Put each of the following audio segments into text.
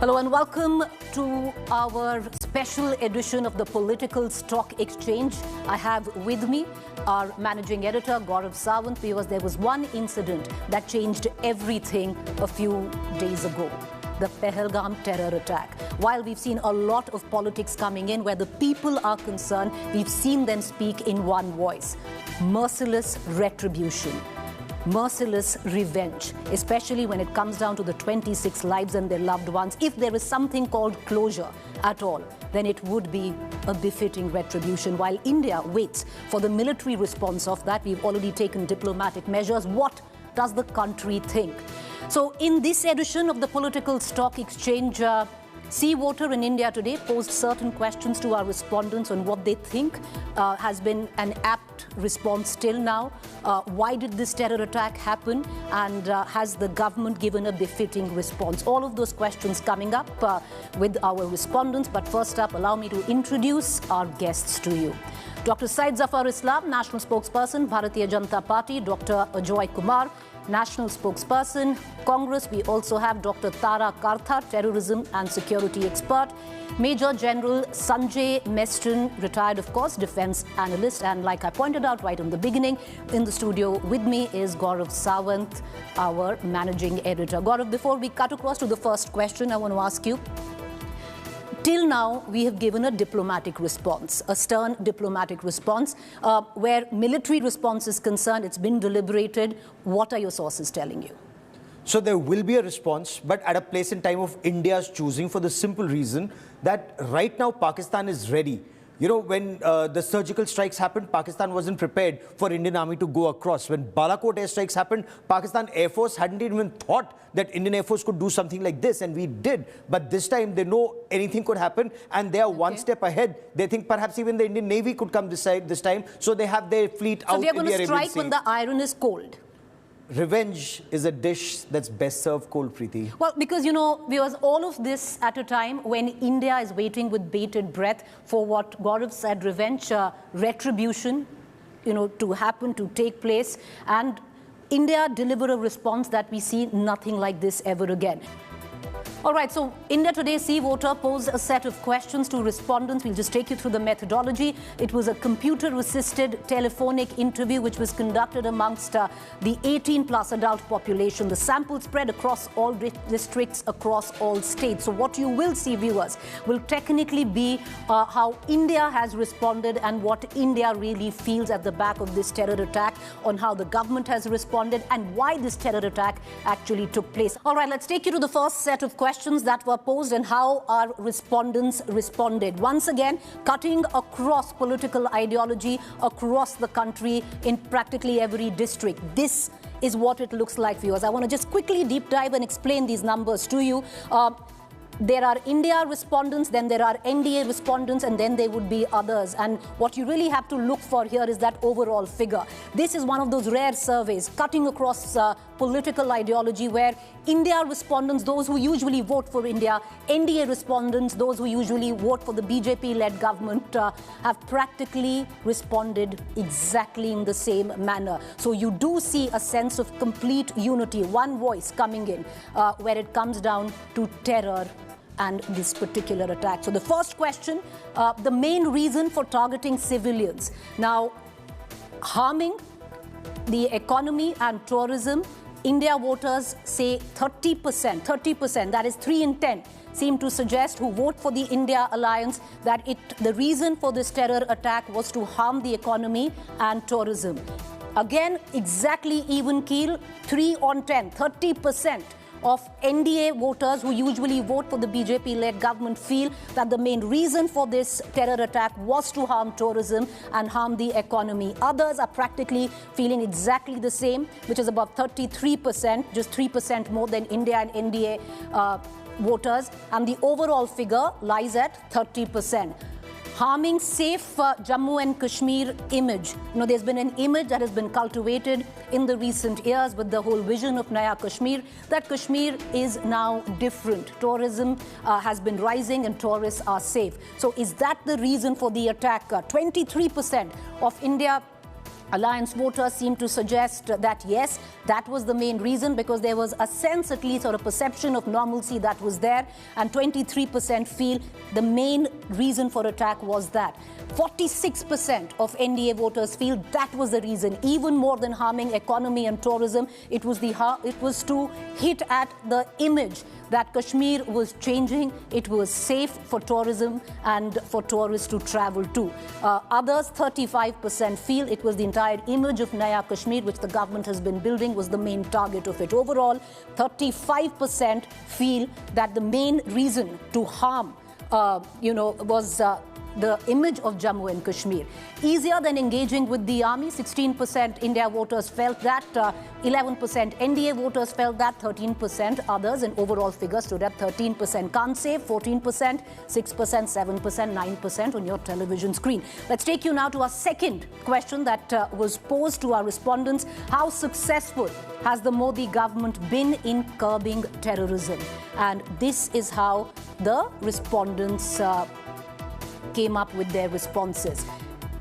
Hello and welcome to our special edition of the Political Stock Exchange. I have with me our managing editor, Gaurav Sawant, because there was one incident that changed everything a few days ago. The Pahalgam terror attack. While we've seen a lot of politics coming in where the people are concerned, we've seen them speak in one voice. Merciless retribution. Merciless revenge, especially when it comes down to the 26 lives and their loved ones. If there is something called closure at all, then it would be a befitting retribution. While India waits for the military response of that, we've already taken diplomatic measures. What does the country think? So in this edition of the Political Stock Exchange, Today-Cvoter in India Today posed certain questions to our respondents on what they think has been an apt response till now. Why did this terror attack happen? And has the government given a befitting response? All of those questions coming up with our respondents. But first up, allow me to introduce our guests to you. Dr. Syed Zafar Islam, National Spokesperson, Bharatiya Janata Party. Dr. Ajoy Kumar, National Spokesperson, Congress. We also have Dr. Tara Karthar, Terrorism and Security Expert. Major General Sanjay Mestrin, retired, of course, Defense Analyst. And like I pointed out right in the beginning, in the studio with me is Gaurav Sawant, our Managing Editor. Gaurav, before we cut across to the first question, I want to ask you, till now, we have given a diplomatic response, a stern diplomatic response. Where military response is concerned, it's been deliberated. What are your sources telling you? So there will be a response, but at a place and time of India's choosing, for the simple reason that right now Pakistan is ready. You know, when the surgical strikes happened, Pakistan wasn't prepared for Indian Army to go across. When Balakot airstrikes happened, Pakistan Air Force hadn't even thought that Indian Air Force could do something like this, and we did. But this time, they know anything could happen, and they are one step ahead. They think perhaps even the Indian Navy could come this time, so they have their fleet out in the Arabian Sea. So they're going to strike when the iron is cold. Revenge is a dish that's best served cold, Preeti. Well, because, you know, because all of this at a time when India is waiting with bated breath for what Gaurav said, revenge, retribution, you know, to happen, to take place. And India deliver a response that we see nothing like this ever again. All right, so India Today Today-Cvoter posed a set of questions to respondents. We'll just take you through the methodology. It was a computer-assisted telephonic interview which was conducted amongst the 18-plus adult population. The sample spread across all districts, across all states. So what you will see, viewers, will technically be how India has responded and what India really feels at the back of this terror attack, on how the government has responded and why this terror attack actually took place. All right, let's take you to the first set of questions that were posed and how our respondents responded. Once again, cutting across political ideology across the country in practically every district. This is what it looks like, viewers. I want to just quickly deep dive and explain these numbers to you. There are India respondents, then there are NDA respondents, and then there would be others. And what you really have to look for here is that overall figure. This is one of those rare surveys cutting across political ideology where India respondents, those who usually vote for India, NDA respondents, those who usually vote for the BJP-led government, have practically responded exactly in the same manner. So you do see a sense of complete unity, one voice coming in where it comes down to terror and this particular attack. So the first question, the main reason for targeting civilians. Now, harming the economy and tourism, India voters say 30%, that is 3 in 10, seem to suggest, who vote for the India alliance, that the reason for this terror attack was to harm the economy and tourism. Again, exactly even keel, 3 on 10, 30% of NDA voters who usually vote for the BJP-led government feel that the main reason for this terror attack was to harm tourism and harm the economy. Others are practically feeling exactly the same, which is about 33%, just 3% more than India and NDA voters. And the overall figure lies at 30%. Harming safe Jammu and Kashmir image. You know, there's been an image that has been cultivated in the recent years with the whole vision of Naya Kashmir, that Kashmir is now different. Tourism has been rising and tourists are safe. So is that the reason for the attack? 23% of India Alliance voters seem to suggest that yes, That was the main reason, because there was a sense, at least, or a perception of normalcy that was there, and 23% feel the main reason for attack was that. 46% of NDA voters feel that was the reason. Even more than harming economy and tourism, it was to hit at the image that Kashmir was changing. It was safe for tourism and for tourists to travel to. Others, 35%, feel it was the entire image of Naya Kashmir, which the government has been building, was the main target of it. Overall, 35% feel that the main reason to harm was the image of Jammu and Kashmir. Easier than engaging with the army, 16% India voters felt that, 11% NDA voters felt that, 13% others, and overall figure stood at 13%. Can't save, 14%, 6%, 7%, 9% on your television screen. Let's take you now to our second question that was posed to our respondents. How successful has the Modi government been in curbing terrorism? And this is how the respondents came up with their responses.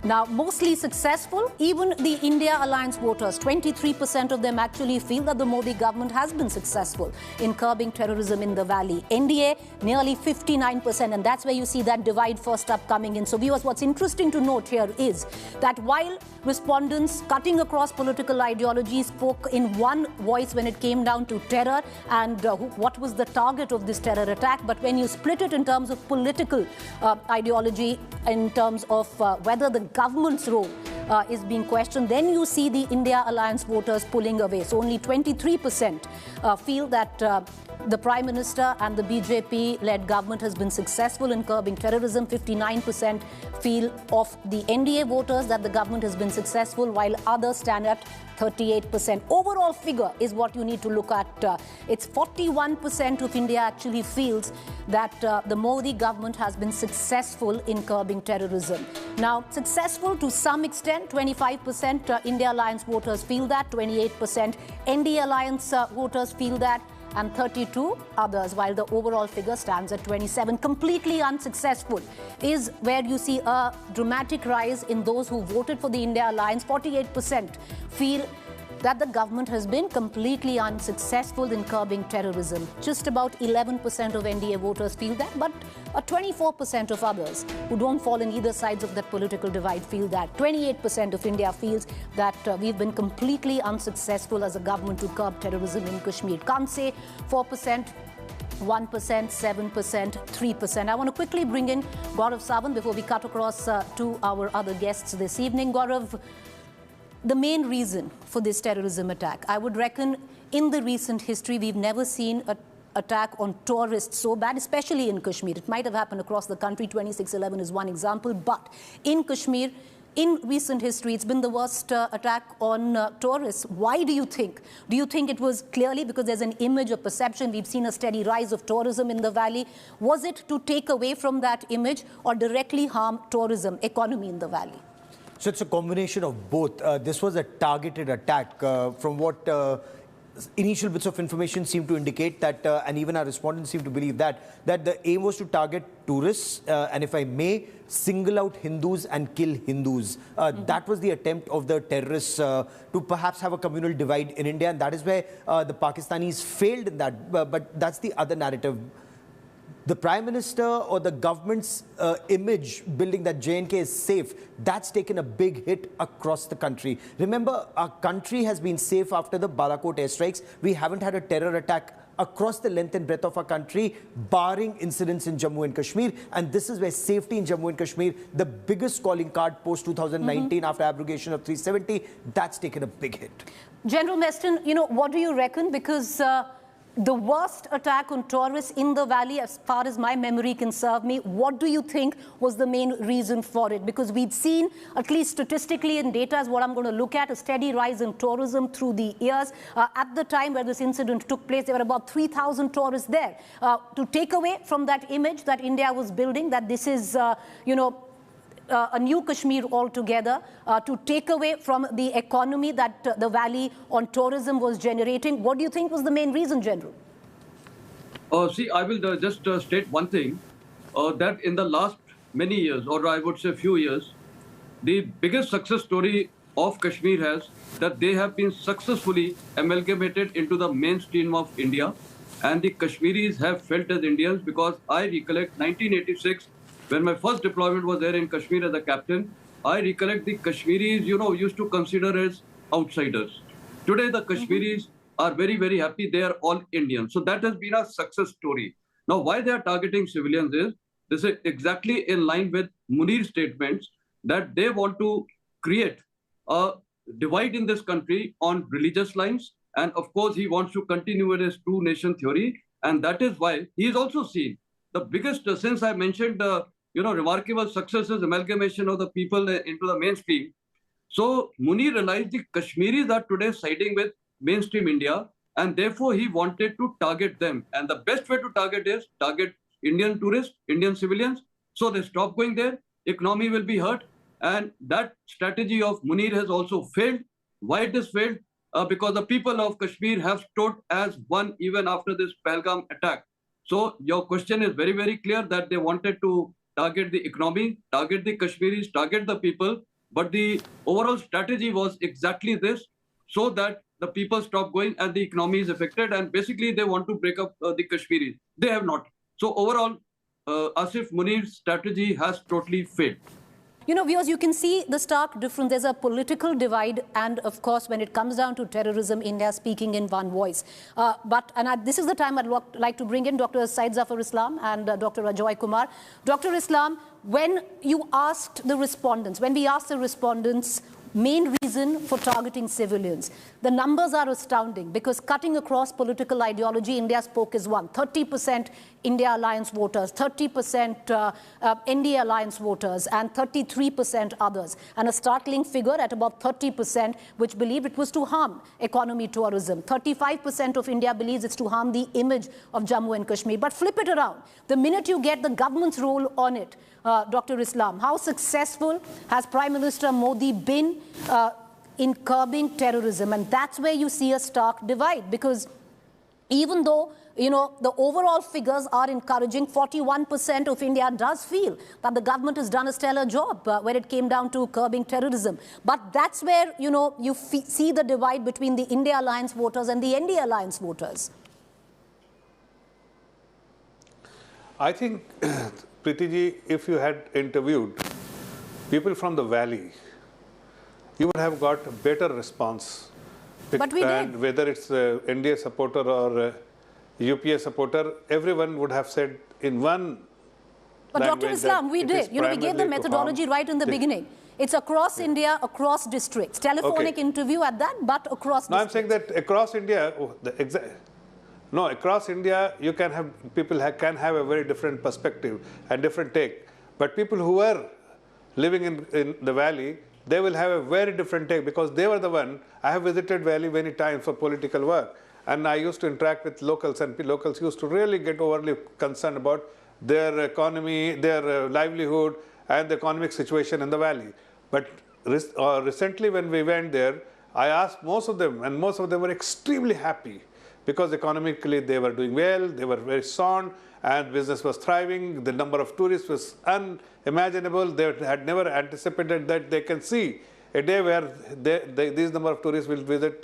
Now, mostly successful, even the India Alliance voters, 23% of them actually feel that the Modi government has been successful in curbing terrorism in the valley. NDA, nearly 59%, and that's where you see that divide first up coming in. So, viewers, what's interesting to note here is that while respondents cutting across political ideologies spoke in one voice when it came down to terror and what was the target of this terror attack, but when you split it in terms of political ideology, in terms of whether the government's role is being questioned, then you see the India Alliance voters pulling away. So only 23% feel that the Prime Minister and the BJP-led government has been successful in curbing terrorism. 59% feel of the NDA voters that the government has been successful, while others stand at 38%. Overall figure is what you need to look at. It's 41% of India actually feels that the Modi government has been successful in curbing terrorism. Now, successful to some extent, 25% India Alliance voters feel that, 28% NDA Alliance voters feel that, and 32 others, while the overall figure stands at 27. Completely unsuccessful is where you see a dramatic rise in those who voted for the India Alliance. 48% feel that the government has been completely unsuccessful in curbing terrorism. Just about 11% of NDA voters feel that, but 24% of others who don't fall in either sides of that political divide feel that. 28% of India feels that we've been completely unsuccessful as a government to curb terrorism in Kashmir. Can't say 4%. 1%, 7%, 3%. I want to quickly bring in Gaurav Sawant before we cut across to our other guests this evening. Gaurav, the main reason for this terrorism attack, I would reckon in the recent history, we've never seen an attack on tourists so bad, especially in Kashmir. It might have happened across the country. 26/11 is one example. But in Kashmir, in recent history, it's been the worst attack on tourists. Why do you think? Do you think it was clearly because there's an image of perception? We've seen a steady rise of tourism in the valley. Was it to take away from that image or directly harm tourism, economy in the valley? So it's a combination of both. This was a targeted attack from what initial bits of information seem to indicate that, and even our respondents seem to believe that the aim was to target tourists and, if I may, single out Hindus and kill Hindus. That was the attempt of the terrorists to perhaps have a communal divide in India, and that is where the Pakistanis failed in that. But that's the other narrative. The Prime Minister or the government's image building that J&K is safe, that's taken a big hit across the country. Remember, our country has been safe after the Balakot airstrikes. We haven't had a terror attack across the length and breadth of our country, barring incidents in Jammu and Kashmir. And this is where safety in Jammu and Kashmir, the biggest calling card post-2019 after abrogation of 370, that's taken a big hit. General Meston, what do you reckon? Because the worst attack on tourists in the valley, as far as my memory can serve me, what do you think was the main reason for it? Because we'd seen, at least statistically in data is what I'm going to look at, a steady rise in tourism through the years. At the time where this incident took place, there were about 3,000 tourists there. To take away from that image that India was building, that this is, a new Kashmir altogether, to take away from the economy that the valley on tourism was generating. What do you think was the main reason, General? See, I will just state one thing, that in the last many years, or I would say few years, the biggest success story of Kashmir has that they have been successfully amalgamated into the mainstream of India, and the Kashmiris have felt as Indians, because I recollect 1986, when my first deployment was there in Kashmir as a captain. I recollect the Kashmiris, used to consider as outsiders. Today, the Kashmiris are very, very happy. They are all Indians. So that has been a success story. Now, why they are targeting civilians is, this is exactly in line with Munir's statements that they want to create a divide in this country on religious lines. And of course, he wants to continue with his two-nation theory. And that is why he is also seen the biggest, since I mentioned, remarkable successes, amalgamation of the people into the mainstream. So Munir realized the Kashmiris are today siding with mainstream India, and therefore he wanted to target them. And the best way to target is target Indian tourists, Indian civilians. So they stop going there, economy will be hurt. And that strategy of Munir has also failed. Why it has failed? Because the people of Kashmir have stood as one even after this Pahalgam attack. So your question is very, very clear that they wanted to target the economy, target the Kashmiris, target the people. But the overall strategy was exactly this, so that the people stop going and the economy is affected. And basically, they want to break up the Kashmiris. They have not. So overall, Asif Munir's strategy has totally failed. Viewers, you can see the stark difference. There's a political divide. And of course, when it comes down to terrorism, India is speaking in one voice. This is the time I'd like to bring in Dr. Syed Zafar Islam and Dr. Ajoy Kumar. Dr. Islam, when we asked the respondents, main reason for targeting civilians, the numbers are astounding, because cutting across political ideology, India's poke is one. 30% India Alliance voters, 30% NDA Alliance voters, and 33% others. And a startling figure at about 30%, which believed it was to harm economy, tourism. 35% of India believes it's to harm the image of Jammu and Kashmir. But flip it around. The minute you get the government's role on it, Dr. Islam, how successful has Prime Minister Modi been in curbing terrorism? And that's where you see a stark divide, because even though the overall figures are encouraging, 41% of India does feel that the government has done a stellar job when it came down to curbing terrorism. But that's where, you see the divide between the India Alliance voters and the NDA Alliance voters. I think, Preeti ji, if you had interviewed people from the valley, you would have got a better response. But we did. Whether it's NDA supporter or UPA supporter, everyone would have said in one But Dr. Islam, we did. We gave the methodology right in the beginning. It's across India, across districts. Telephonic interview at that, but across districts. No, I'm saying that across India, across India, you can have people can have a very different perspective and different take. But people who are living in the valley, they will have a very different take, because they were the one. I have visited valley many times for political work, and I used to interact with locals, and locals used to really get overly concerned about their economy, their livelihood, and the economic situation in the valley. But recently when we went there, I asked most of them, and most of them were extremely happy, because economically they were doing well, they were very sound, and business was thriving. The number of tourists was unimaginable. They had never anticipated that they can see a day where these number of tourists will visit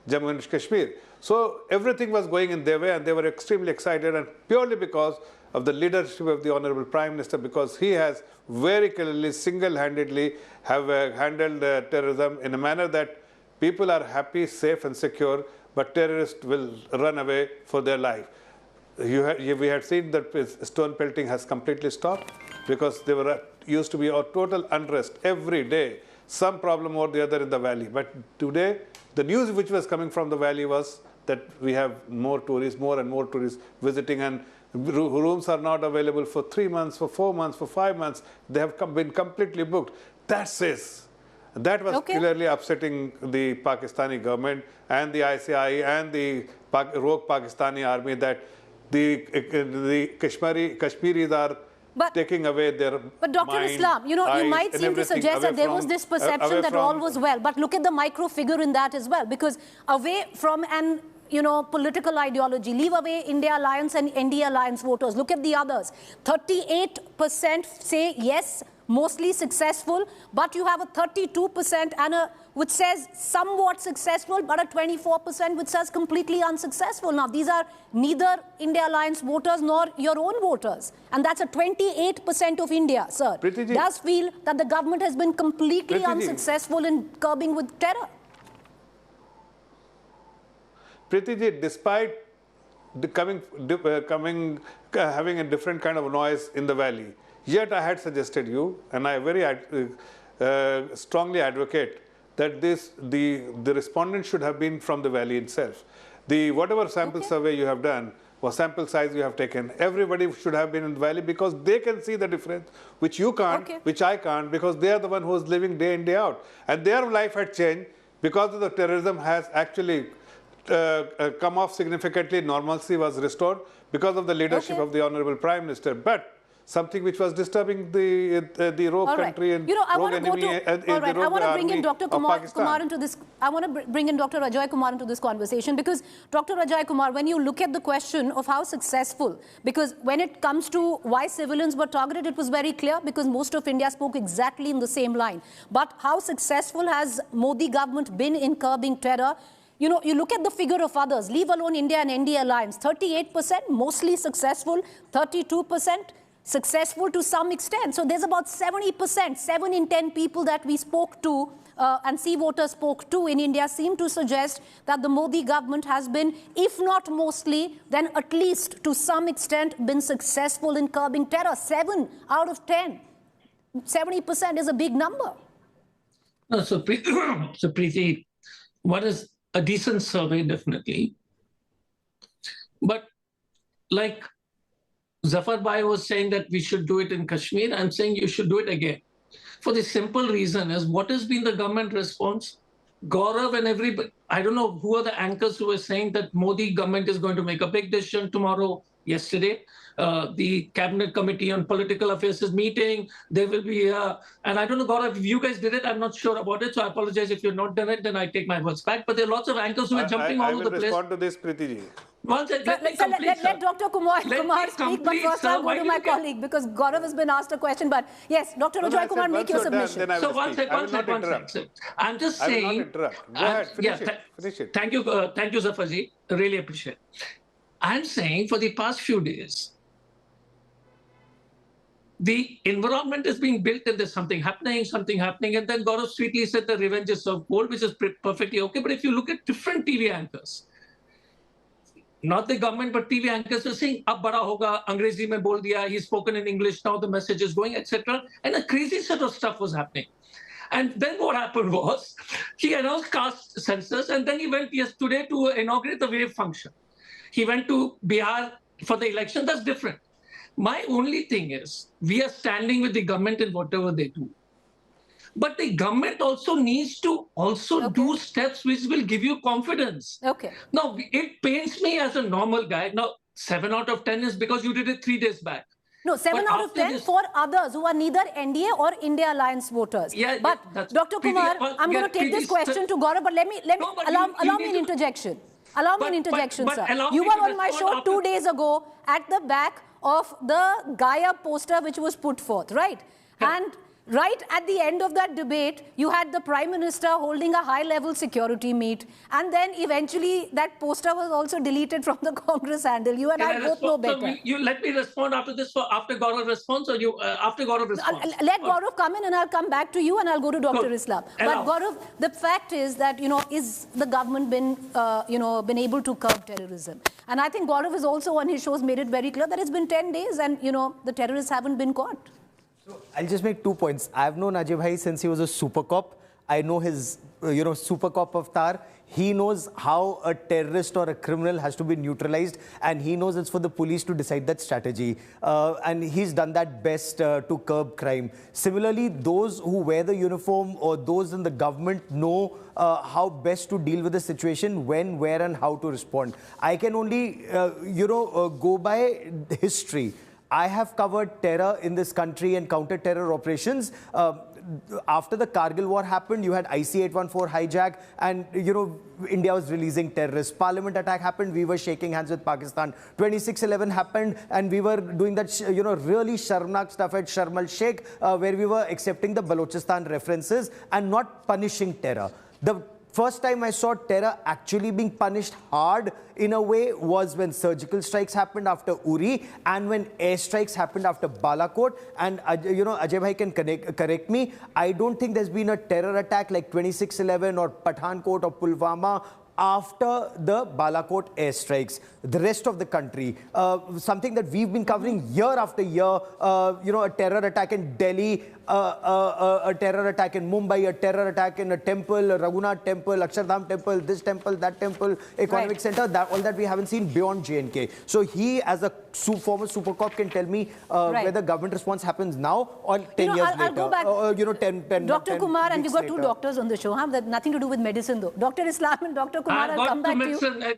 Jammu and Kashmir. So everything was going in their way, and they were extremely excited, and purely because of the leadership of the Honorable Prime Minister, because he has very clearly, single-handedly have handled terrorism in a manner that people are happy, safe and secure, but terrorists will run away for their life. We had seen that stone pelting has completely stopped, because there used to be a total unrest every day, some problem or the other in the valley. But today, the news which was coming from the valley was that we have more and more tourists visiting, and rooms are not available for 3 months, for 4 months, for 5 months. They have been completely booked. That was clearly upsetting the Pakistani government and the ICI and the rogue Pakistani army, that the Kashmiris are taking away their But Dr. Islam, you might seem to suggest that there was this perception that all was well. But look at the micro figure in that as well, because away from an political ideology, leave away India Alliance and NDA Alliance voters. Look at the others. 38% say yes, mostly successful, but you have a 32% and which says somewhat successful, but a 24% which says completely unsuccessful. Now, these are neither India Alliance voters nor your own voters. And that's a 28% of India, sir. Preeti ji, does feel that the government has been completely unsuccessful in curbing with terror. Preeti ji, despite having a different kind of noise in the valley, yet I had suggested you, and I very strongly advocate that the respondent should have been from the valley itself. Whatever sample survey you have done or sample size you have taken, everybody should have been in the valley because they can see the difference, which you can't, which I can't, because they are the one who is living day in, day out. And their life had changed because of the terrorism has actually come off significantly. Normalcy was restored because of the leadership of the Honorable Prime Minister. But something which was disturbing the rogue country and rogue enemy and the rogue army of Pakistan. Into this. I want to bring in Dr. Ajay Kumar into this conversation because, Dr. Ajay Kumar, when you look at the question of how successful, because when it comes to why civilians were targeted, it was very clear because most of India spoke exactly in the same line. But how successful has Modi government been in curbing terror? You know, you look at the figure of others, leave alone India and NDA alliance, 38%, mostly successful, 32%. Successful to some extent. So there's about 70%, 7 in 10 people that we spoke to and C voters spoke to in India seem to suggest that the Modi government has been, if not mostly, then at least to some extent been successful in curbing terror. 7 out of 10. 70% is a big number. No, so Preeti, what is a decent survey, definitely. But like Zafar Bhai was saying that we should do it in Kashmir. I'm saying you should do it again. For the simple reason is what has been the government response? Gaurav and everybody, I don't know who are the anchors who are saying that Modi government is going to make a big decision tomorrow, yesterday. The Cabinet Committee on Political Affairs is meeting. There will be, and I don't know, Gaurav, if you guys did it, I'm not sure about it. So I apologize if you've not done it, then I take my words back. But there are lots of anchors who are jumping all over the place. I will respond to this, Preeti ji. Let Dr. Kumar speak, but first I'll go to my colleague because Gaurav has been asked a question. But yes, Dr. Ajay Kumar, make your submission. So one second. I'm just saying. I will not interrupt. Go ahead, finish it. Thank you, Zafarji. Really appreciate it. I'm saying for the past few days, the environment is being built and there's something happening, and then Gaurav sweetly said the revenge is served cold, which is perfectly okay. But if you look at different TV anchors, not the government, but TV anchors were saying, ab bada hoga, Angrezi mein bol diya, he's spoken in English, now the message is going, etc. And a crazy set of stuff was happening. And then what happened was, he announced caste census, and then he went yesterday to inaugurate the wave function. He went to Bihar for the election. That's different. My only thing is, we are standing with the government in whatever they do. But the government also needs to do steps which will give you confidence. Okay. Now, it pains me as a normal guy. Now, 7 out of 10 is because you did it 3 days back. No, 7 out of 10 for others who are neither NDA or India Alliance voters. Yeah, but Dr. Kumar, I'm going to take this question to Gaurav, but allow me an interjection. Allow me an interjection, sir. You were on my show 2 days ago at the back of the Gaia poster which was put forth, right? And right at the end of that debate, you had the Prime Minister holding a high-level security meet. And then eventually that poster was also deleted from the Congress handle. You and I both know better. So you let me respond after this, after Gaurav responds, or you after Gaurav responds? Let Gaurav come in and I'll come back to you and I'll go to Dr. Islam. But Gaurav, the fact is that, is the government been, been able to curb terrorism? And I think Gaurav has also on his shows made it very clear that it's been 10 days and, the terrorists haven't been caught. So I'll just make 2 points. I've known Ajay Bhai since he was a super cop. I know his, super cop avatar. He knows how a terrorist or a criminal has to be neutralized, and he knows it's for the police to decide that strategy. And he's done that best to curb crime. Similarly, those who wear the uniform or those in the government know how best to deal with the situation, when, where, and how to respond. I can only, go by history. I have covered terror in this country and counter-terror operations. after the Kargil war happened, you had IC-814 hijack, and, you know, India was releasing terrorists. Parliament attack happened, we were shaking hands with Pakistan. 26/11 happened, and we were doing that, you know, really sharmnak stuff at Sharm el-Sheikh, where we were accepting the Balochistan references and not punishing terror. The first time I saw terror actually being punished hard in a way was when surgical strikes happened after Uri and when airstrikes happened after Balakot. And, you know, Ajay Bhai can correct me. I don't think there's been a terror attack like 26/11 or Pathankot or Pulwama after the Balakot airstrikes. The rest of the country, something that we've been covering year after year, you know, a terror attack in Delhi, a terror attack in Mumbai, a terror attack in a temple, a Raghunath temple, Akshardham temple, this temple, that temple, economic center, all that we haven't seen beyond J&K. So he, as a former super cop, can tell me whether government response happens now or 10 years later. I'll go back. You know, 10 Dr. Kumar, and we've got two later. doctors on the show. That nothing to do with medicine, though. Dr. Islam and Dr. Kumar, I'll come back to you.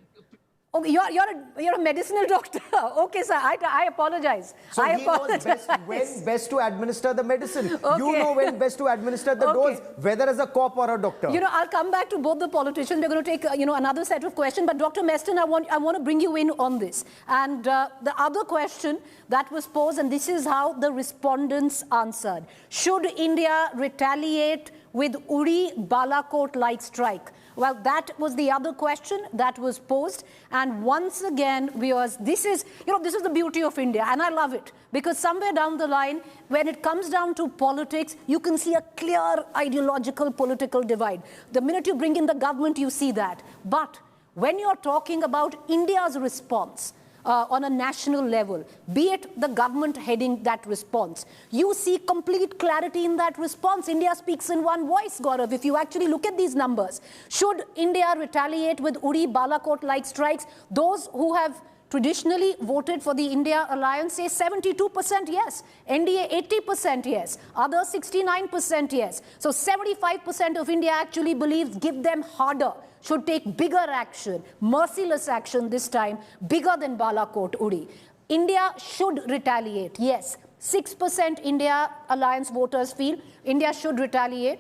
Oh, you're a medicinal doctor. Okay, sir. I apologize. So he knows when best to administer the medicine. Okay. You know when best to administer the dose, whether as a cop or a doctor. You know, I'll come back to both the politicians. We're going to take, you know, another set of questions. But Dr. Meston, I want to bring you in on this. And the other question that was posed, and this is how the respondents answered. Should India retaliate with Uri Balakot-like strike? Well, that was the other question that was posed. And once again, viewers, this is the beauty of India. And I love it. Because somewhere down the line, when it comes down to politics, you can see a clear ideological political divide. The minute you bring in the government, you see that. But when you're talking about India's response, on a national level, be it the government heading that response, you see complete clarity in that response. India speaks in one voice, Gaurav. If you actually look at these numbers, should India retaliate with Uri Balakot-like strikes? Those who have traditionally voted for the India alliance say 72% yes, NDA 80% yes, others 69% yes. So 75% of India actually believes give them harder, should take bigger action, merciless action this time, bigger than Balakot Uri. India should retaliate, yes. 6% India alliance voters feel India should retaliate,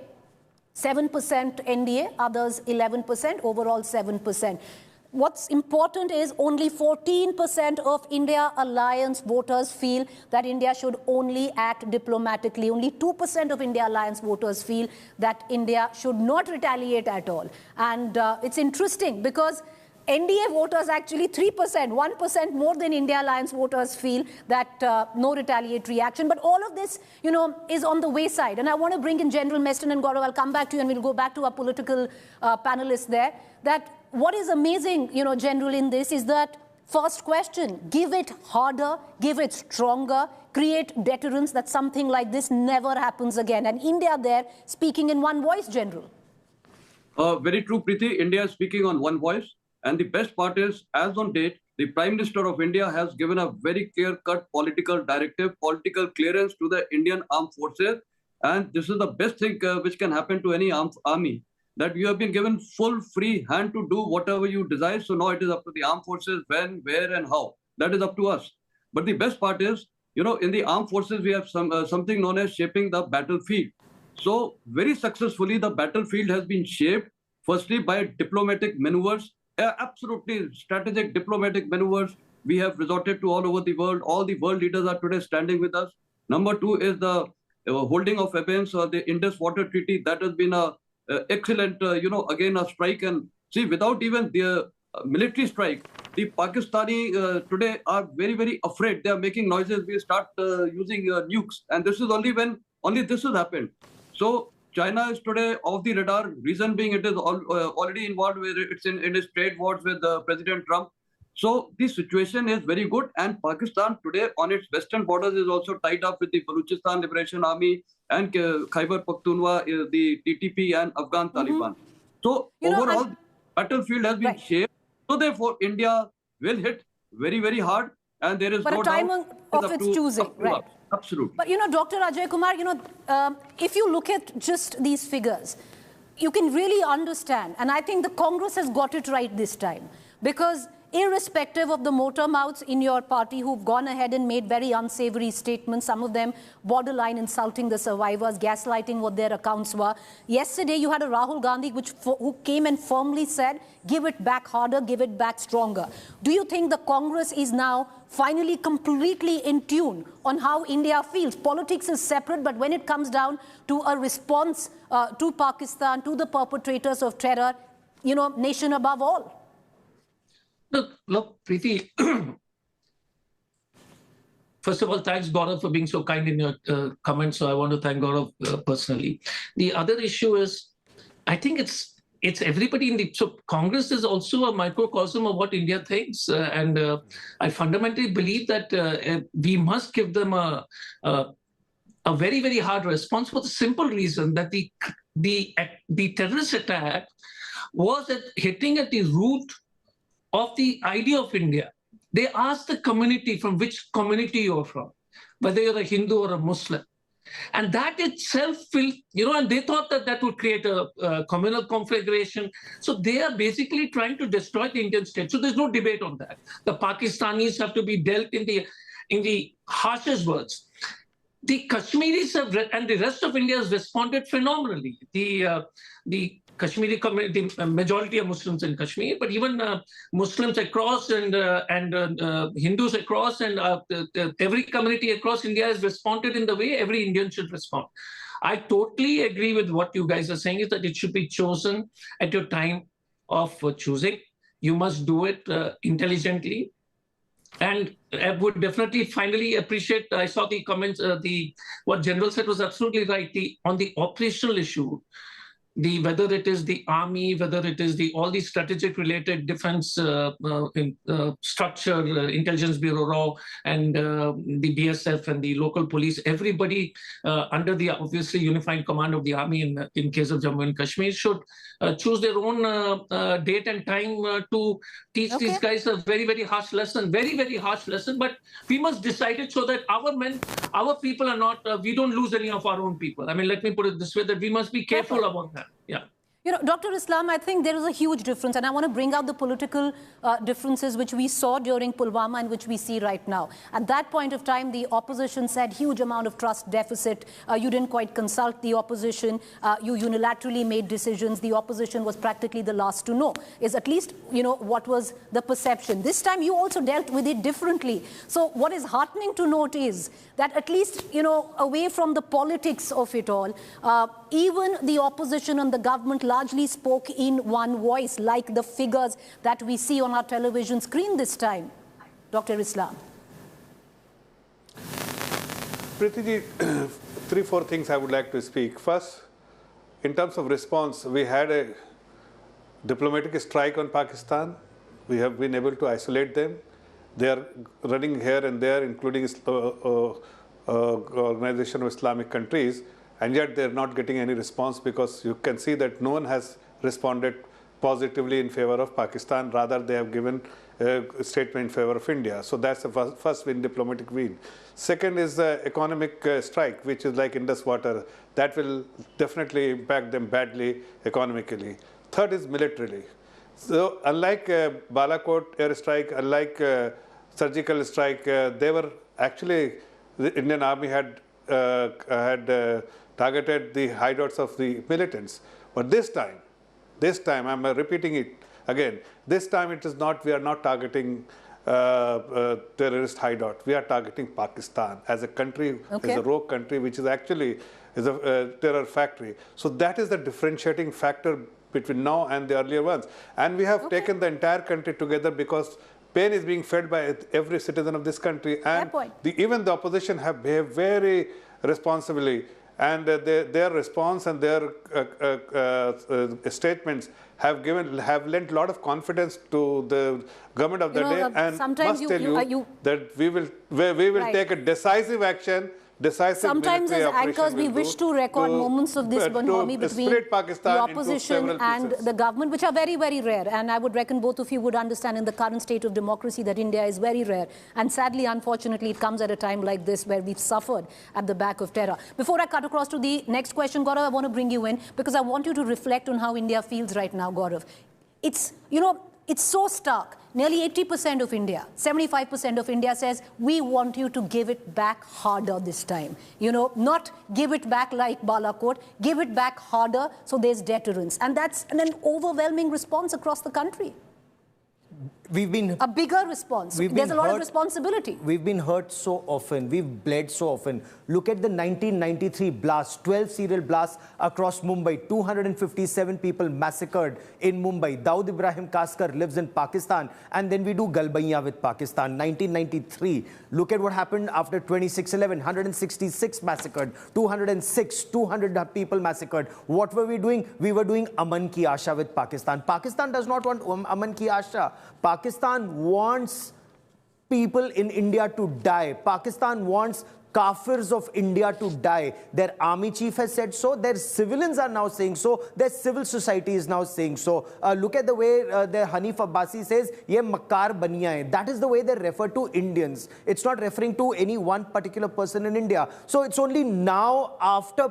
7% NDA, others 11%, overall 7%. What's important is only 14% of India alliance voters feel that India should only act diplomatically. Only 2% of India alliance voters feel that India should not retaliate at all. And it's interesting because NDA voters actually 3%, 1% more than India alliance voters feel that no retaliatory action. But all of this, you know, is on the wayside. And I want to bring in General Meston and Gaurav. I'll come back to you and we'll go back to our political panelists there. That what is amazing, you know, General, in this is that first question, give it harder, give it stronger, create deterrence that something like this never happens again. And India there speaking in one voice, General. Very true, Preeti. India is speaking on one voice. And the best part is, as on date, the Prime Minister of India has given a very clear-cut political directive, political clearance to the Indian Armed Forces. And this is the best thing which can happen to any army, that you have been given full free hand to do whatever you desire. So now it is up to the armed forces when, where, and how. That is up to us. But the best part is, you know, in the armed forces, we have something known as shaping the battlefield. So very successfully, the battlefield has been shaped, firstly, by diplomatic maneuvers, absolutely strategic diplomatic maneuvers we have resorted to all over the world. All the world leaders are today standing with us. Number two is the holding of abeyance or the Indus Water Treaty. That has been a excellent, you know, again, a strike. And see, without even the military strike, the Pakistani today are very, very afraid. They are making noises. We start using nukes. And this is only when this has happened. So China is today off the radar. Reason being, it is already involved with it's in its trade wars with President Trump. So the situation is very good. And Pakistan today on its western borders is also tied up with the Balochistan Liberation Army and Khyber Pakhtunkhwa, the TTP and Afghan Taliban. So overall, the battlefield has been shaped. So therefore, India will hit very, very hard. And there is no time doubt of its choosing, right? Absolutely. But, you know, Dr. Ajay Kumar, you know, if you look at just these figures, you can really understand. And I think the Congress has got it right this time. Because irrespective of the motor mouths in your party who've gone ahead and made very unsavory statements, some of them borderline insulting the survivors, gaslighting what their accounts were. Yesterday, you had a Rahul Gandhi who came and firmly said, give it back harder, give it back stronger. Do you think the Congress is now finally completely in tune on how India feels? Politics is separate, but when it comes down to a response to Pakistan, to the perpetrators of terror, you know, nation above all. Look, Preeti, first of all, thanks, Gaurav, for being so kind in your comments. So I want to thank Gaurav personally. The other issue is, I think it's everybody in the... So Congress is also a microcosm of what India thinks. And I fundamentally believe that we must give them a very, very hard response for the simple reason that the terrorist attack was hitting at the root of the idea of India. They asked the community from which community you're from, whether you're a Hindu or a Muslim. And that itself will, you know, and they thought that that would create a communal conflagration. So they are basically trying to destroy the Indian state. So there's no debate on that. The Pakistanis have to be dealt in the harshest words. The Kashmiris have, and the rest of India has responded phenomenally. The Kashmiri community, the majority of Muslims in Kashmir, but even Muslims across and Hindus across and every community across India has responded in the way every Indian should respond. I totally agree with what you guys are saying, is that it should be chosen at your time of choosing. You must do it intelligently. And I would definitely finally appreciate, I saw the comments, what General said was absolutely right. On the operational issue, whether it is the army, whether it is all the strategic related defense structure, Intelligence Bureau, RAW, and the BSF and the local police, everybody under the obviously unified command of the army in case of Jammu and Kashmir should choose their own date and time to teach these guys a very, very harsh lesson, very, very harsh lesson. But we must decide it so that our men, our people are not, we don't lose any of our own people. I mean, let me put it this way, that we must be careful about that. Yeah. You know, Dr. Islam, I think there is a huge difference, and I want to bring out the political differences which we saw during Pulwama and which we see right now. At that point of time, the opposition said huge amount of trust deficit. You didn't quite consult the opposition. You unilaterally made decisions. The opposition was practically the last to know, is at least, you know, what was the perception. This time, you also dealt with it differently. So what is heartening to note is that at least, you know, away from the politics of it all, even the opposition and the government largely spoke in one voice, like the figures that we see on our television screen this time. Dr. Islam. Preeti, 3-4 things I would like to speak. First, in terms of response, we had a diplomatic strike on Pakistan. We have been able to isolate them. They are running here and there, including Organization of Islamic Countries. And yet they're not getting any response, because you can see that no one has responded positively in favor of Pakistan. Rather, they have given a statement in favor of India. So that's the first win, diplomatic win. Second is the economic strike, which is like Indus Water. That will definitely impact them badly economically. Third is militarily. So unlike Balakot airstrike, unlike surgical strike, they were actually, the Indian Army had targeted the hideouts of the militants. But this time, I'm repeating it again, this time it is not, we are not targeting terrorist hideout. We are targeting Pakistan as a country, as a rogue country, which is actually a terror factory. So that is the differentiating factor between now and the earlier ones. And we have taken the entire country together, because pain is being felt by every citizen of this country. And even the opposition have behaved very responsibly. And their response and their statements have lent a lot of confidence to the government of the day. And must tell you that we will take a decisive action. Sometimes as anchors, we wish to record moments of this bonhomie between the opposition and the government, which are very, very rare. And I would reckon both of you would understand, in the current state of democracy, that India is very rare. And sadly, unfortunately, it comes at a time like this where we've suffered at the back of terror. Before I cut across to the next question, Gaurav, I want to bring you in, because I want you to reflect on how India feels right now, Gaurav. It's, you know, it's so stark. nearly 80% of India, 75% of India says, we want you to give it back harder this time. You know, not give it back like Balakot, give it back harder so there's deterrence. And that's an overwhelming response across the country. We've been a bigger response. There's a lot of responsibility. We've been hurt so often. We've bled so often. Look at the 1993 blast, 12 serial blasts across Mumbai, 257 people massacred in Mumbai. Daud Ibrahim Kaskar lives in Pakistan, and then we do Galbaiya with Pakistan. 1993. Look at what happened after 26/11, 166 massacred, 200 people massacred. What were we doing? We were doing Aman Ki Asha with Pakistan. Pakistan does not want Aman Ki Asha. Pakistan wants people in India to die. Pakistan wants Kafirs of India to die. Their army chief has said so. Their civilians are now saying so. Their civil society is now saying so. Look at the way their Hanif Abbasi says, "Ye Makkar baniya hai." That is the way they refer to Indians. It's not referring to any one particular person in India. So it's only now after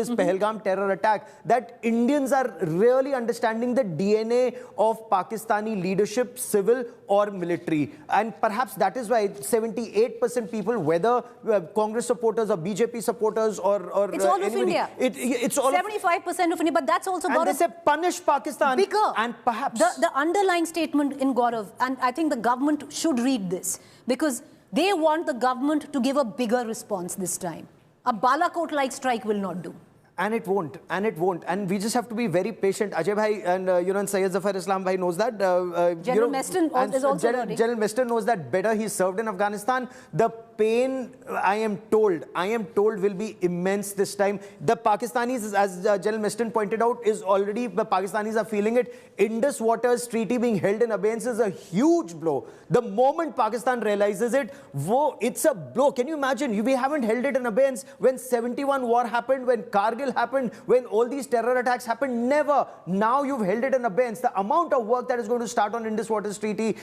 this Pahalgam terror attack that Indians are really understanding the DNA of Pakistani leadership, civil or military. And perhaps that is why 78% people, whether Congress supporters or BJP supporters or it's all of India. It's all 75% of India, but that's also and they say punish Pakistan. Bigger. And perhaps the underlying statement in Gaurav, and I think the government should read this, because they want the government to give a bigger response this time. A Balakot-like strike will not do. And it won't. And we just have to be very patient. Ajay bhai and Syed Zafar Islam bhai knows that. General Meston is also learning. General Meston knows that better. He served in Afghanistan. The pain, I am told will be immense this time. The Pakistanis, as General Meston pointed out, the Pakistanis are feeling it. Indus Waters Treaty being held in abeyance is a huge blow. The moment Pakistan realizes it, it's a blow. Can you imagine? We haven't held it in abeyance when 71 war happened, when Kargil happened, when all these terror attacks happened. Never. Now you've held it in abeyance. The amount of work that is going to start on Indus Waters Treaty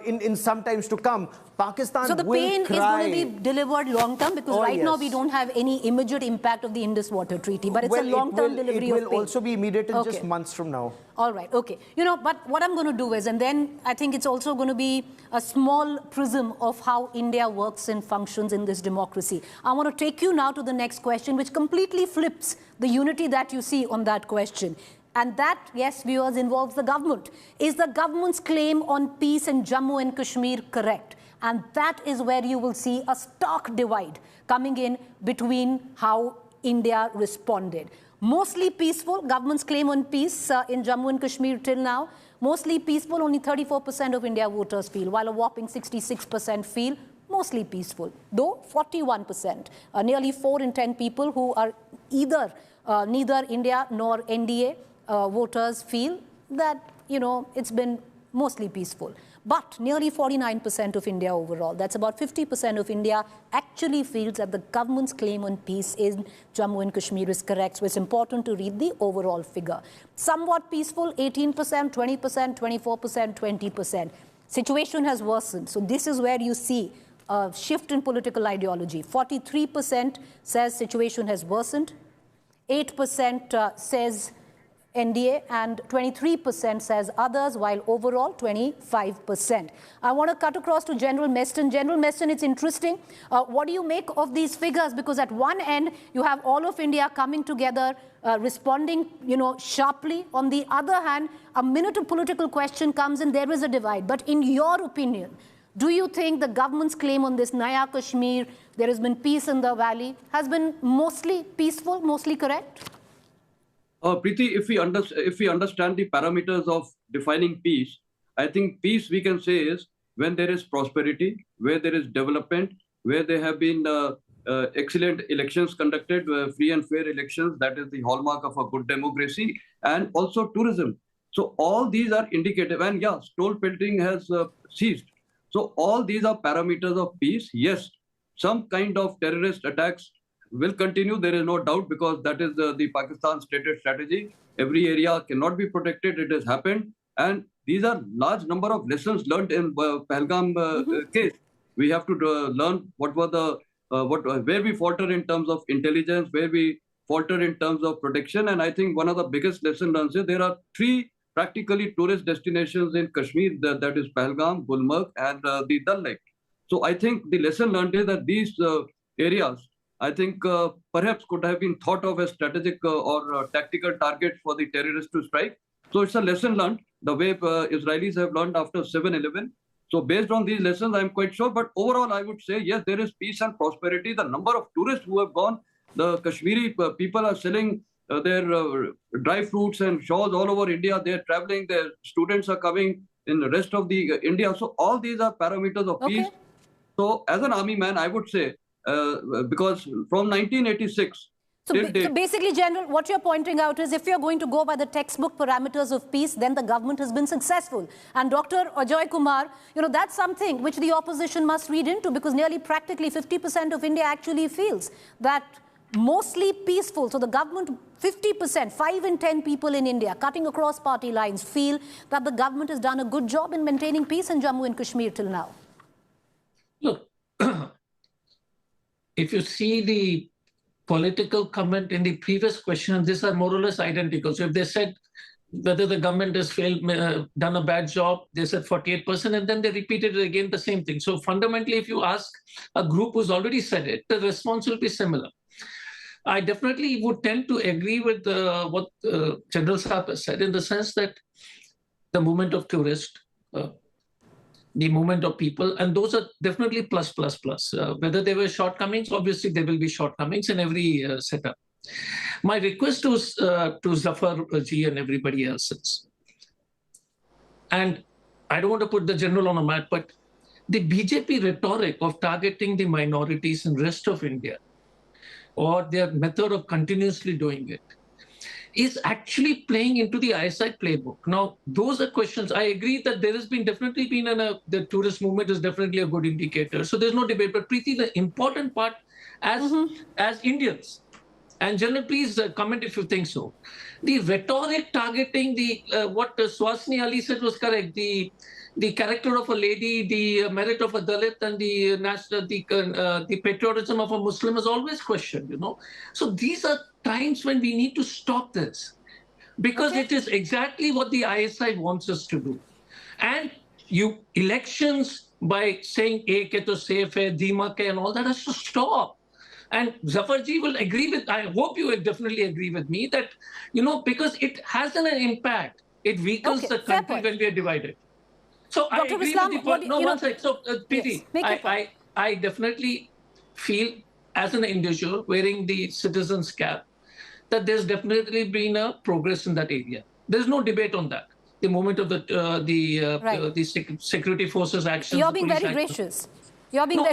in some times to come, Pakistan so the will pain cry. is going to be delivered long term, because right now we don't have any immediate impact of the Indus Water Treaty, but it's a long term delivery of pain. It will also be immediate in just months from now. All right, okay. But what I'm going to do is, and then I think it's also going to be a small prism of how India works and functions in this democracy. I want to take you now to the next question, which completely flips the unity that you see on that question. And that, yes, viewers, involves the government. Is the government's claim on peace in Jammu and Kashmir correct? And that is where you will see a stark divide coming in between how India responded. Mostly peaceful, government's claim on peace in Jammu and Kashmir till now. Mostly peaceful, only 34% of India voters feel, while a whopping 66% feel mostly peaceful. Though 41%, nearly 4 in 10 people who are either neither India nor NDA voters feel that, it's been mostly peaceful. But nearly 49% of India overall, that's about 50% of India, actually feels that the government's claim on peace in Jammu and Kashmir is correct. So it's important to read the overall figure. Somewhat peaceful, 18%, 20%, 24%, 20%. Situation has worsened. So this is where you see a shift in political ideology. 43% says situation has worsened. 8% says NDA, and 23% says others, while overall 25%. I want to cut across to General Meston. General Meston, it's interesting. What do you make of these figures? Because at one end, you have all of India coming together, responding, sharply. On the other hand, a minute of political question comes and there is a divide. But in your opinion, do you think the government's claim on this Naya Kashmir, there has been peace in the valley, has been mostly peaceful, mostly correct? Preeti, if we understand the parameters of defining peace, I think peace we can say is when there is prosperity, where there is development, where there have been excellent elections conducted, free and fair elections, that is the hallmark of a good democracy, and also tourism. So all these are indicative, and yeah, stole pelting has ceased. So all these are parameters of peace. Yes, some kind of terrorist attacks will continue, there is no doubt, because that is the Pakistan stated strategy. Every area cannot be protected. It has happened. And these are large number of lessons learned in Pahalgam case. We have to learn what were where we falter in terms of intelligence, where we falter in terms of protection. And I think one of the biggest lessons learned is there are 3 practically tourist destinations in Kashmir, that is Pahalgam, Gulmarg, and the Dal Lake. So I think the lesson learned is that these areas, I think perhaps could have been thought of as strategic or tactical targets for the terrorists to strike. So it's a lesson learned, the way Israelis have learned after 7/11. So based on these lessons, I'm quite sure. But overall, I would say, yes, there is peace and prosperity. The number of tourists who have gone, the Kashmiri people are selling their dry fruits and shawls all over India. They're traveling, their students are coming in the rest of the India. So all these are parameters of peace. So as an army man, I would say, because from 1986, so basically, General, what you're pointing out is if you're going to go by the textbook parameters of peace, then the government has been successful. And Dr. Ajay Kumar, that's something which the opposition must read into, because nearly practically 50% of India actually feels that mostly peaceful. So the government, 50%, 5 in 10 people in India, cutting across party lines, feel that the government has done a good job in maintaining peace in Jammu and Kashmir till now. Look, if you see the political comment in the previous question, these are more or less identical. So if they said whether the government has done a bad job, they said 48%, and then they repeated it again, the same thing. So fundamentally, if you ask a group who's already said it, the response will be similar. I definitely would tend to agree with what General Saab has said, in the sense that the movement of tourists, the movement of people, and those are definitely plus. Whether there were shortcomings, obviously there will be shortcomings in every setup. My request to Zafar ji and everybody else is, and I don't want to put the general on a mat, but the BJP rhetoric of targeting the minorities in rest of India, or their method of continuously doing it, is actually playing into the ISI playbook. Now, those are questions. I agree that there has definitely been the tourist movement is definitely a good indicator. So there's no debate. But Preeti, the important part as Indians, and General, please comment if you think so. The rhetoric targeting what Swasni Ali said was correct. The character of a lady, the merit of a Dalit, and the patriotism of a Muslim is always questioned, So these are times when we need to stop this, because it is exactly what the ISI wants us to do. And elections, by saying ek hai to safe hai, Deemak hai, and all that, has to stop. And Zafarji will agree with, I hope you will definitely agree with me that, because it has an impact. It weakens the country when we are divided. So Dr. I agree Islam, with the point. No, one second. So, Preeti, yes, I definitely feel, as an individual wearing the citizen's cap, that there's definitely been a progress in that area. There's no debate on that. The movement of the security forces actions. You're being very gracious. You're being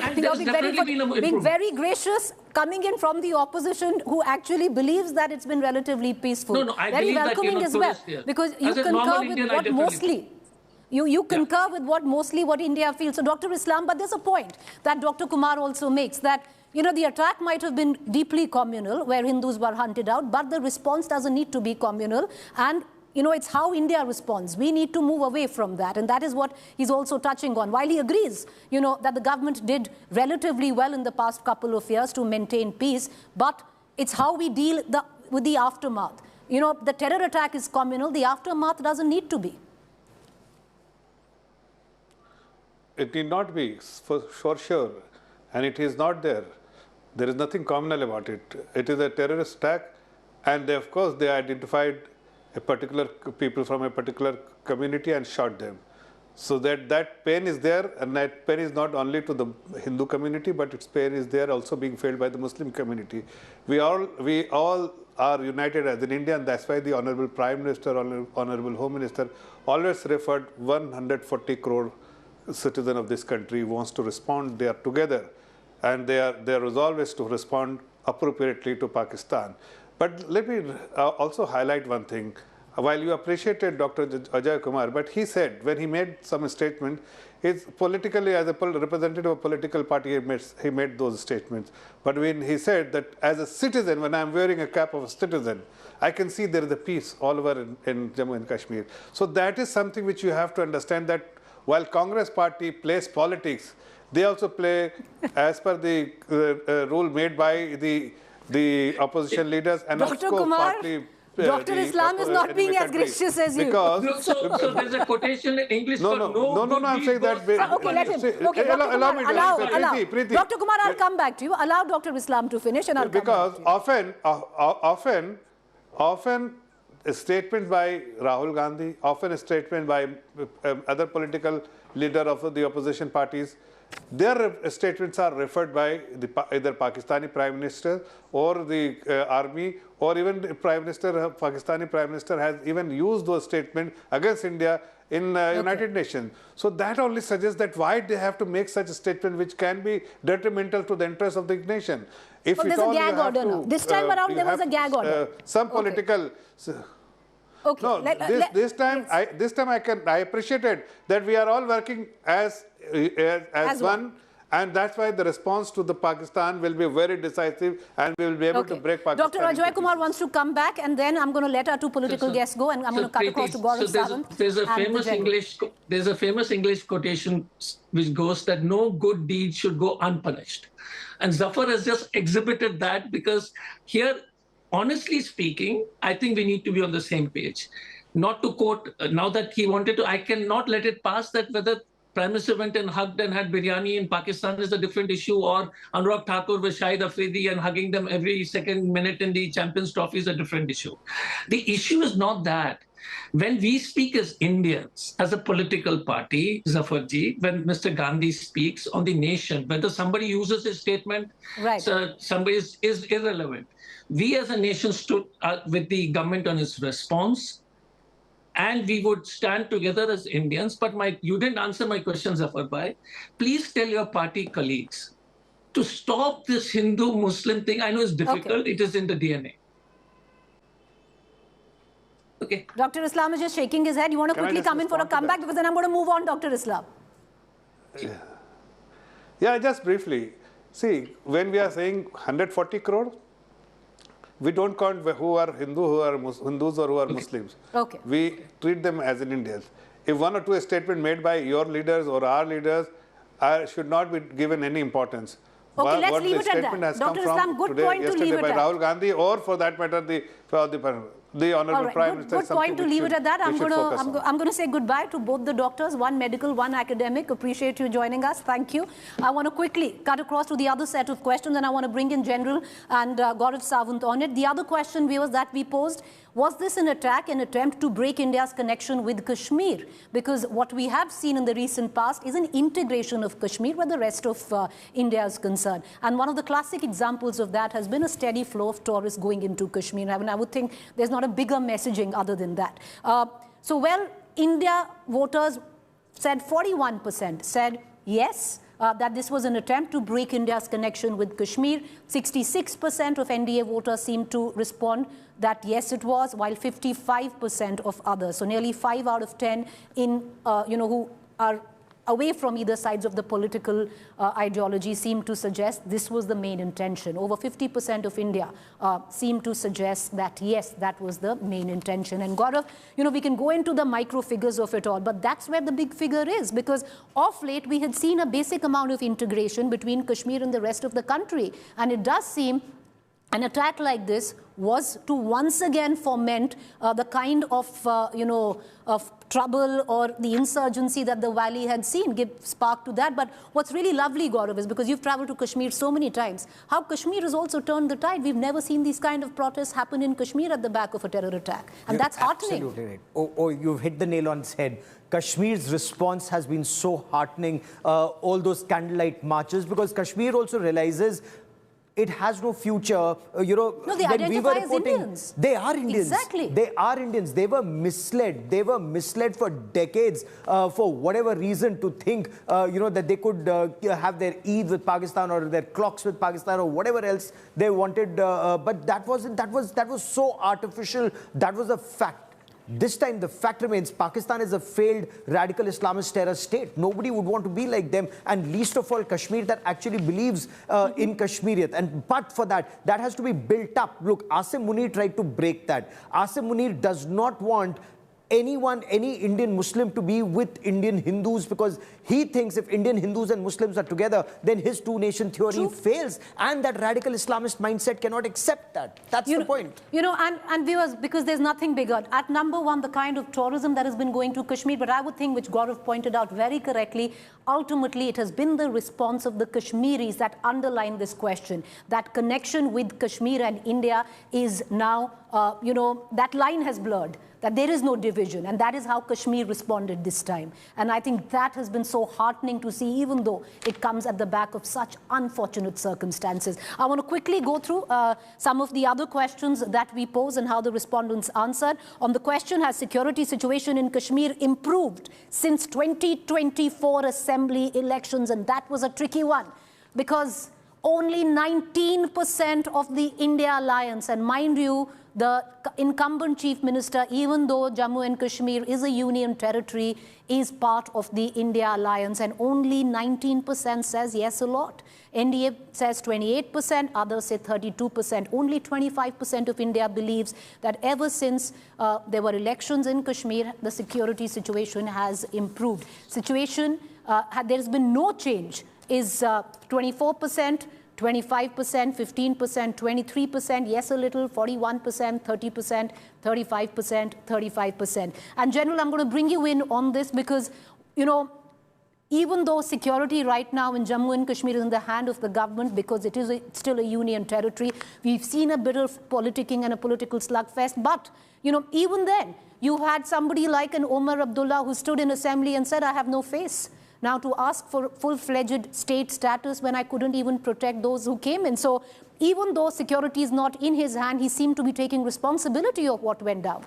very gracious, coming in from the opposition, who actually believes that it's been relatively peaceful. No, I very believe welcoming that as well, because you concur with what mostly. You concur with what India feels. So, Dr. Islam, but there's a point that Dr. Kumar also makes, that the attack might have been deeply communal, where Hindus were hunted out, but the response doesn't need to be communal. And, it's how India responds. We need to move away from that. And that is what he's also touching on. While he agrees, that the government did relatively well in the past couple of years to maintain peace, but it's how we deal with the aftermath. The terror attack is communal. The aftermath doesn't need to be. It need not be, for sure, and it is not there. There is nothing communal about it. It is a terrorist attack, and of course they identified a particular people from a particular community and shot them. So that pain is there, and that pain is not only to the Hindu community, but its pain is there also being felt by the Muslim community. We all are united as an India, and that's why the Honorable Prime Minister, Honorable Home Minister always referred 140 crore citizen of this country wants to respond. They are together, and their resolve is to respond appropriately to Pakistan. But let me also highlight one thing. While you appreciated Dr. Ajay Kumar, but he said, when he made some statement, it's politically, as a representative of a political party, he made those statements. But when he said that as a citizen, when I'm wearing a cap of a citizen, I can see there is a peace all over in Jammu and Kashmir. So that is something which you have to understand, that while Congress party plays politics, they also play as per the rule made by the opposition leaders, and Dr. Kumar, Dr. Islam is not being as gracious as you. Because So there's a quotation in English no, called no, I'm saying that. Okay, let him. Okay, Dr. Kumar, allow. Dr. Kumar, I'll come back to you. Allow Dr. Islam to finish and I'll come back to you. Often a statement by Rahul Gandhi, often a statement by other political leader of the opposition parties, their statements are referred by either Pakistani Prime Minister or the army, or even the Pakistani Prime Minister has even used those statements against India in United Nations. So that only suggests that why they have to make such a statement which can be detrimental to the interests of the nation. If there's a gag order now. This time around there was a gag order. Some political... Okay. No, this time I appreciated that we are all working as one, and that's why the response to the Pakistan will be very decisive, and we will be able to break Pakistan. Dr. Ajoy Kumar wants to come back, and then I'm going to let our two political guests go, and I'm going to cut across to Gaurav Sawant. There's a famous English quotation which goes that no good deed should go unpunished, and Zafar has just exhibited that, because here, honestly speaking, I think we need to be on the same page. Not to quote, now that he wanted to, I cannot let it pass that whether Prime Minister went and hugged and had biryani in Pakistan is a different issue, or Anurag Thakur with Shahid Afridi and hugging them every second minute in the Champions Trophy is a different issue. The issue is not that. When we speak as Indians, as a political party, Zafarji, when Mr. Gandhi speaks on the nation, whether somebody uses his statement, somebody is irrelevant. We as a nation stood with the government on its response, and we would stand together as Indians. But you didn't answer my question, Zafar Bhai. Please tell your party colleagues to stop this Hindu-Muslim thing. I know it's difficult. Okay. It is in the DNA. Okay. Dr. Islam is just shaking his head. You want to quickly come in for a comeback, because then I'm going to move on, Dr. Islam. Yeah, just briefly. See, when we are saying 140 crore, we don't count who are Hindus or who are Muslims. Okay. We treat them as Indians. If one or two statements made by your leaders or our leaders should not be given any importance. Okay, let's leave it at that. Dr. Islam, good point to leave it at. By Rahul Gandhi, or for that matter, the Honorable Prime Minister. Good point to leave it at that. I'm going to say goodbye to both the doctors, one medical, one academic. Appreciate you joining us. Thank you. I want to quickly cut across to the other set of questions, and I want to bring in General and Gaurav Sawant on it. The other question that we posed, was this an attempt to break India's connection with Kashmir? Because what we have seen in the recent past is an integration of Kashmir where the rest of India is concerned. And one of the classic examples of that has been a steady flow of tourists going into Kashmir. I mean, I would think there's not a bigger messaging other than that. India voters said 41% said yes, that this was an attempt to break India's connection with Kashmir. 66% of NDA voters seemed to respond that yes, it was, while 55% of others, so nearly 5 out of 10 who are away from either sides of the political ideology seem to suggest this was the main intention. Over 50% of India seem to suggest that, yes, that was the main intention. And Gaurav, we can go into the micro figures of it all, but that's where the big figure is, because of late we had seen a basic amount of integration between Kashmir and the rest of the country. And it does seem an attack like this was to once again foment the kind of, of trouble or the insurgency that the valley had seen, give spark to that. But what's really lovely, Gaurav, is because you've traveled to Kashmir so many times, how Kashmir has also turned the tide. We've never seen these kind of protests happen in Kashmir at the back of a terror attack. And that's heartening. Absolutely right. Oh, you've hit the nail on its head. Kashmir's response has been so heartening, all those candlelight marches, because Kashmir also realizes it has no future. No, they identify as Indians. They are Indians. Exactly. They are Indians. They were misled. They were misled for decades for whatever reason to think, that they could have their Eid with Pakistan or their clocks with Pakistan or whatever else they wanted. But that wasn't. That was so artificial. That was a fact. This time, the fact remains, Pakistan is a failed radical Islamist terror state. Nobody would want to be like them, and least of all Kashmir that actually believes in Kashmiriyat. But for that has to be built up. Look, Asim Munir tried to break that. Asim Munir does not want any Indian Muslim to be with Indian Hindus, because he thinks if Indian Hindus and Muslims are together, then his two-nation theory fails, and that radical Islamist mindset cannot accept that. That's the point. And viewers, because there's nothing bigger. At number one, the kind of tourism that has been going to Kashmir, but I would think, which Gaurav pointed out very correctly, ultimately it has been the response of the Kashmiris that underline this question. That connection with Kashmir and India is now, that line has blurred, that there is no division, and that is how Kashmir responded this time. And I think that has been so heartening to see, even though it comes at the back of such unfortunate circumstances. I want to quickly go through some of the other questions that we pose and how the respondents answered. On the question, has security situation in Kashmir improved since 2024 assembly elections? And that was a tricky one, because only 19% of the India alliance, and mind you, the incumbent chief minister, even though Jammu and Kashmir is a union territory, is part of the India alliance, and only 19% says yes a lot. NDA says 28%, others say 32%. Only 25% of India believes that ever since there were elections in Kashmir, the security situation has improved. Situation, there's been no change, is 24%, 25%, 15%, 23%, yes a little, 41%, 30%, 35%, 35%. And General, I'm going to bring you in on this because, even though security right now in Jammu and Kashmir is in the hand of the government because it is still a union territory, we've seen a bit of politicking and a political slugfest, but, even then, you had somebody like an Omar Abdullah who stood in assembly and said, I have no face now to ask for full-fledged state status when I couldn't even protect those who came in. So even though security is not in his hand, he seemed to be taking responsibility of what went down.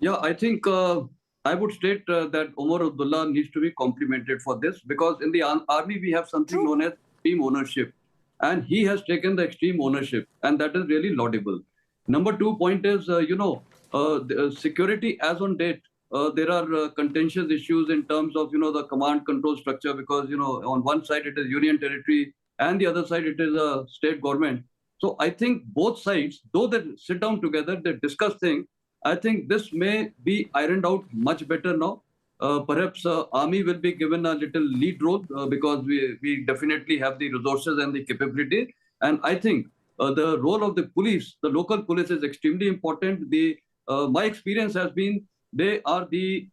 Yeah, I think I would state that Omar Abdullah needs to be complimented for this, because in the army we have something known as extreme ownership, and he has taken the extreme ownership, and that is really laudable. Number two point is, the security as on date, there are contentious issues in terms of, the command control structure, because, on one side it is union territory and the other side it is a state government. So I think both sides, though they sit down together, they discuss things, I think this may be ironed out much better now. Perhaps army will be given a little lead role because we definitely have the resources and the capability. And I think the role of the police, the local police, is extremely important. My experience has been they are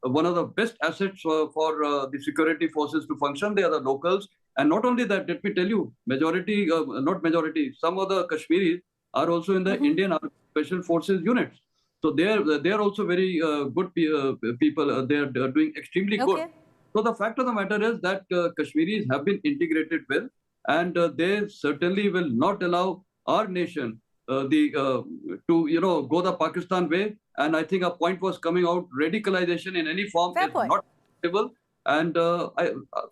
one of the best assets for the security forces to function. They are the locals. And not only that, let me tell you, not majority, some of the Kashmiris are also in the Indian Army Special Forces units. So they are also very good people. They are doing extremely good. So the fact of the matter is that Kashmiris have been integrated well, and they certainly will not allow our nation to go the Pakistan way. And I think a point was coming out: radicalization in any form is not acceptable. And so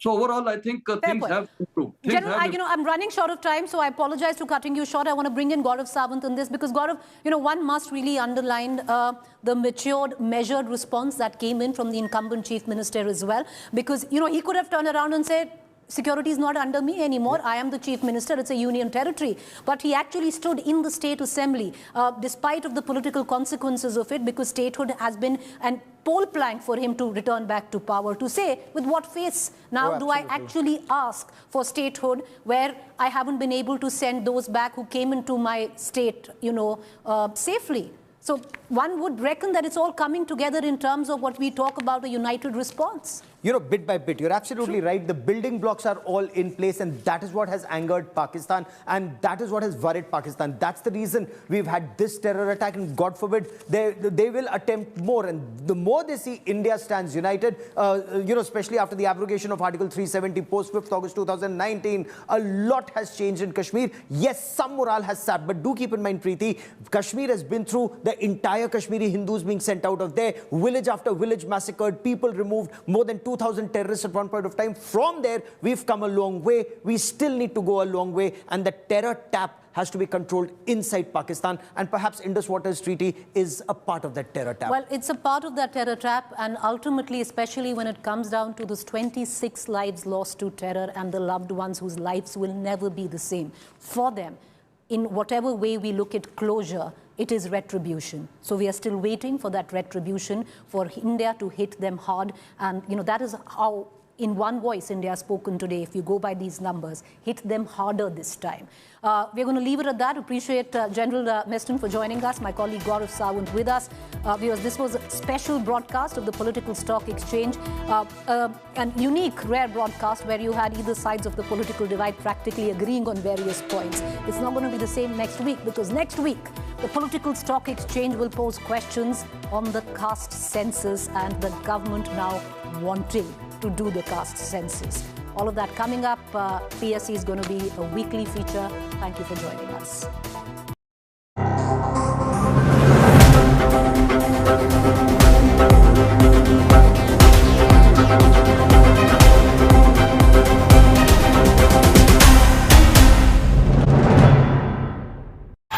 overall, I think things have improved. General, I'm running short of time, so I apologize for cutting you short. I want to bring in Gaurav Sawant on this because, Gaurav, one must really underline the matured, measured response that came in from the incumbent chief minister as well. Because, he could have turned around and said, security is not under me anymore. I am the chief minister. It's a union territory. But he actually stood in the state assembly, despite of the political consequences of it, because statehood has been an pole plank for him to return back to power, to say, with what face now do I actually ask for statehood where I haven't been able to send those back who came into my state, safely. So one would reckon that it's all coming together in terms of what we talk about a united response. Bit by bit, you're absolutely right. The building blocks are all in place, and that is what has angered Pakistan, and that is what has worried Pakistan. That's the reason we've had this terror attack, and God forbid, they will attempt more. And the more they see India stands united, especially after the abrogation of Article 370 post 5th August 2019, a lot has changed in Kashmir. Yes, some morale has sapped, but do keep in mind, Preeti, Kashmir has been through the entire Kashmiri Hindus being sent out of there, village after village massacred, people removed, more than 2,000 terrorists at one point of time. From there, we've come a long way. We still need to go a long way, and the terror tap has to be controlled inside Pakistan, and perhaps Indus Waters Treaty is a part of that terror tap. Well, it's a part of that terror tap, and ultimately, especially when it comes down to those 26 lives lost to terror and the loved ones whose lives will never be the same for them, in whatever way we look at closure, it is retribution. So we are still waiting for that retribution, for India to hit them hard. And, that is how, in one voice, India has spoken today, if you go by these numbers, hit them harder this time. We're going to leave it at that. Appreciate General Meston for joining us, my colleague Gaurav Sawant with us. Viewers, this was a special broadcast of the Political Stock Exchange, an unique, rare broadcast where you had either sides of the political divide practically agreeing on various points. It's not going to be the same next week, because next week, the Political Stock Exchange will pose questions on the caste census and the government now wanting to do the caste census. All of that coming up. PSC is going to be a weekly feature. Thank you for joining us.